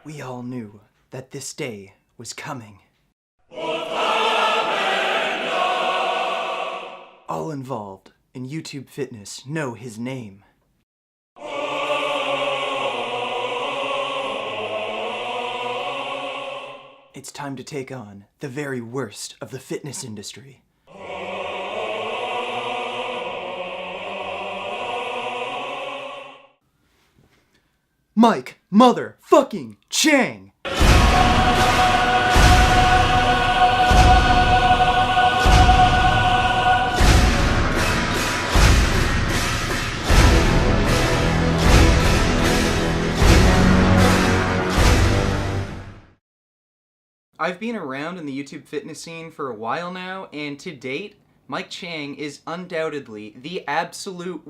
We all knew that this day was coming. All involved in YouTube fitness know his name. It's time to take on the very worst of the fitness industry. Mike motherfucking Chang! I've been around in the YouTube fitness scene for a while now, and to date, Mike Chang is undoubtedly the absolute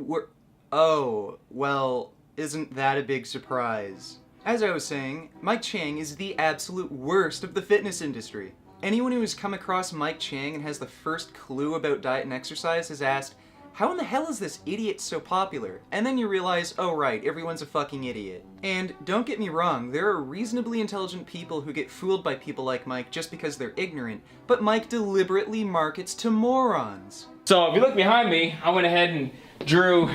Oh, well, isn't that a big surprise? As I was saying, Mike Chang is the absolute worst of the fitness industry. Anyone who has come across Mike Chang and has the first clue about diet and exercise has asked, how in the hell is this idiot so popular? And then you realize, oh right, everyone's a fucking idiot. And don't get me wrong, there are reasonably intelligent people who get fooled by people like Mike just because they're ignorant, but Mike deliberately markets to morons. So if you look behind me, I went ahead and drew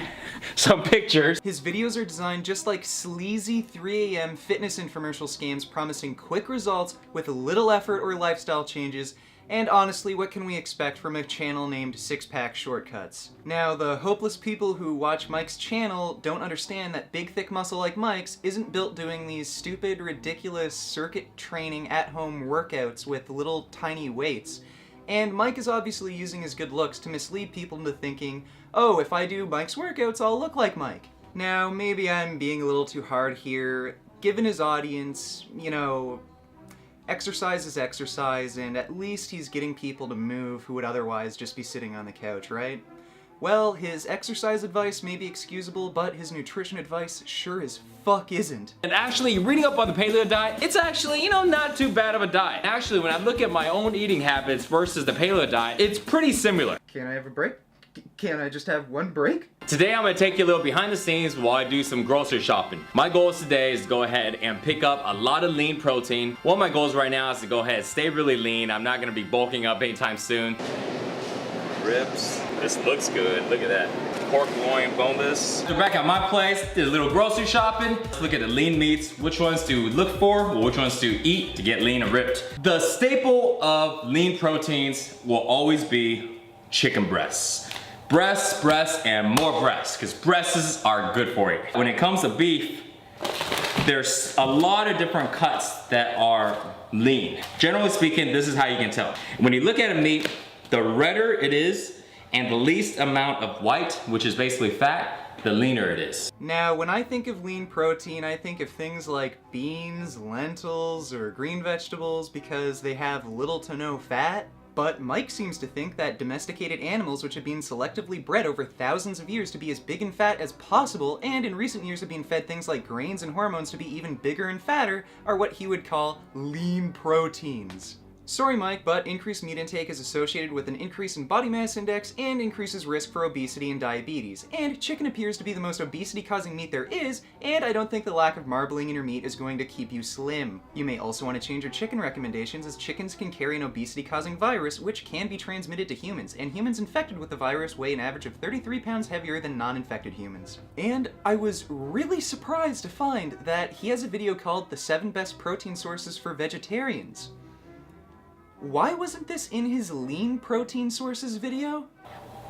some pictures. His videos are designed just like sleazy 3 a.m. fitness infomercial scams promising quick results with little effort or lifestyle changes. And honestly, what can we expect from a channel named Six Pack Shortcuts? Now, the hopeless people who watch Mike's channel don't understand that big thick muscle like Mike's isn't built doing these stupid, ridiculous circuit training at-home workouts with little tiny weights. And Mike is obviously using his good looks to mislead people into thinking, oh, if I do Mike's workouts, I'll look like Mike. Now, maybe I'm being a little too hard here. Given his audience, you know, exercise is exercise, and at least he's getting people to move who would otherwise just be sitting on the couch, right? Well, his exercise advice may be excusable, but his nutrition advice sure as fuck isn't. And actually, reading up on the paleo diet, it's actually, you know, not too bad of a diet. Actually, when I look at my own eating habits versus the paleo diet, it's pretty similar. Can I have a break? Can't I just have one break? Today I'm gonna take you a little behind the scenes while I do some grocery shopping. My goals today is to go ahead and pick up a lot of lean protein. One of my goals right now is to go ahead and stay really lean. I'm not gonna be bulking up anytime soon. Ribs. This looks good, look at that. Pork loin boneless. We're back at my place, did a little grocery shopping. Let's look at the lean meats, which ones to look for, which ones to eat to get lean and ripped. The staple of lean proteins will always be chicken breasts. Breasts, and more breasts, because breasts are good for you. When it comes to beef, there's a lot of different cuts that are lean. Generally speaking, this is how you can tell. When you look at a meat, the redder it is, and the least amount of white, which is basically fat, the leaner it is. Now, when I think of lean protein, I think of things like beans, lentils, or green vegetables because they have little to no fat. But Mike seems to think that domesticated animals which have been selectively bred over thousands of years to be as big and fat as possible, and in recent years have been fed things like grains and hormones to be even bigger and fatter, are what he would call lean proteins. Sorry Mike, but increased meat intake is associated with an increase in body mass index and increases risk for obesity and diabetes. And chicken appears to be the most obesity-causing meat there is, and I don't think the lack of marbling in your meat is going to keep you slim. You may also want to change your chicken recommendations, as chickens can carry an obesity-causing virus which can be transmitted to humans, and humans infected with the virus weigh an average of 33 pounds heavier than non-infected humans. And I was really surprised to find that he has a video called The 7 Best Protein Sources for Vegetarians. Why wasn't this in his lean protein sources video?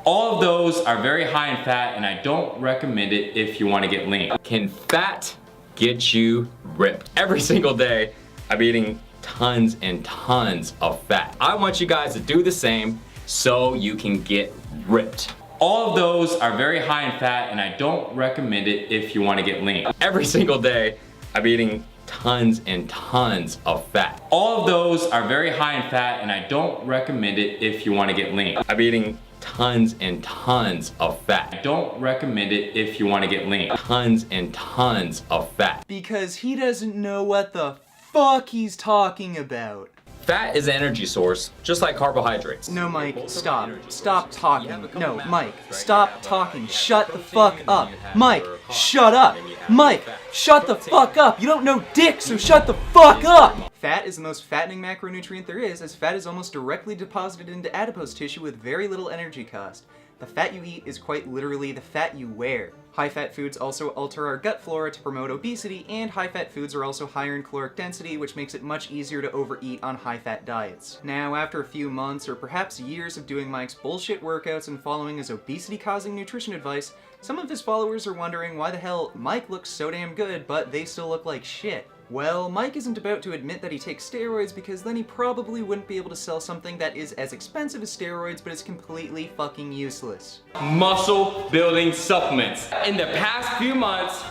All of those are very high in fat, and I don't recommend it if you want to get lean. Can fat get you ripped? Every single day, I'm eating tons and tons of fat. I want you guys to do the same so you can get ripped. All of those are very high in fat, and I don't recommend it if you want to get lean. Every single day, I'm eating tons and tons of fat. All of those are very high in fat, and I don't recommend it if you want to get lean. I'm eating tons and tons of fat. I don't recommend it if you want to get lean. Tons and tons of fat. Because he doesn't know what the fuck he's talking about. Fat is an energy source, just like carbohydrates. No, Mike, stop. Stop talking. No, Mike, stop talking. Shut the fuck up. Mike, shut up. Mike, shut the fuck up. You don't know dick, so shut the fuck up. Fat is the most fattening macronutrient there is, as fat is almost directly deposited into adipose tissue with very little energy cost. The fat you eat is quite literally the fat you wear. High-fat foods also alter our gut flora to promote obesity, and high-fat foods are also higher in caloric density, which makes it much easier to overeat on high-fat diets. Now, after a few months or perhaps years of doing Mike's bullshit workouts and following his obesity-causing nutrition advice, some of his followers are wondering why the hell Mike looks so damn good, but they still look like shit. Well, Mike isn't about to admit that he takes steroids because then he probably wouldn't be able to sell something that is as expensive as steroids but is completely fucking useless. Muscle building supplements. In the past few months,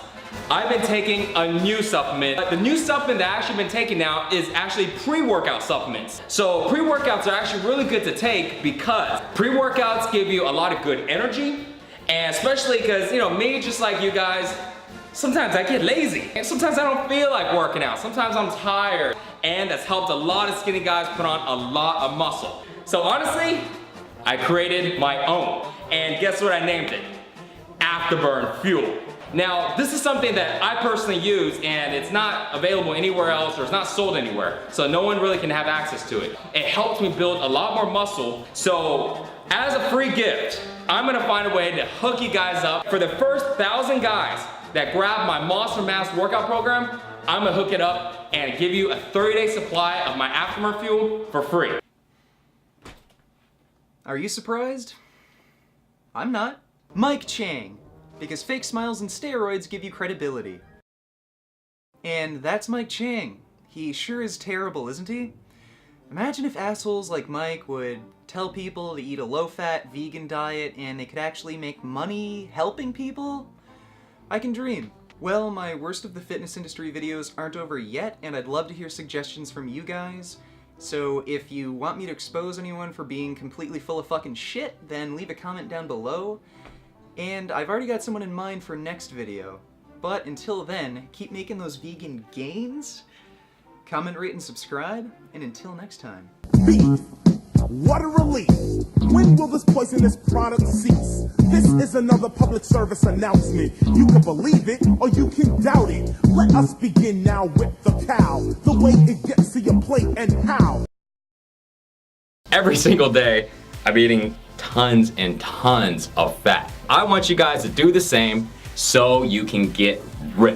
I've been taking a new supplement. The new supplement that I've actually been taking now is actually pre-workout supplements. So pre-workouts are actually really good to take because pre-workouts give you a lot of good energy, and especially because, you know, me, just like you guys, sometimes I get lazy, and sometimes I don't feel like working out. Sometimes I'm tired, and that's helped a lot of skinny guys put on a lot of muscle. So honestly, I created my own, and guess what I named it? Afterburn Fuel. Now, this is something that I personally use, and it's not available anywhere else, or it's not sold anywhere, so no one really can have access to it. It helps me build a lot more muscle, so as a free gift, I'm gonna find a way to hook you guys up. For the first 1,000 guys that grab my Monster Mass workout program, I'm gonna hook it up and give you a 30-day supply of my Afterburn Fuel for free. Are you surprised? I'm not. Mike Chang, because fake smiles and steroids give you credibility. And that's Mike Chang. He sure is terrible, isn't he? Imagine if assholes like Mike would tell people to eat a low-fat vegan diet and they could actually make money helping people? I can dream. Well, my worst of the fitness industry videos aren't over yet, and I'd love to hear suggestions from you guys. So if you want me to expose anyone for being completely full of fucking shit, then leave a comment down below. And I've already got someone in mind for next video. But until then, keep making those vegan gains. Comment, rate, and subscribe, and until next time. Beef. What a relief. When will this poisonous product cease? This is another public service announcement. You can believe it or you can doubt it. Let us begin now with the cow. The way it gets to your plate and how. Every single day, I'm eating tons and tons of fat. I want you guys to do the same so you can get ripped.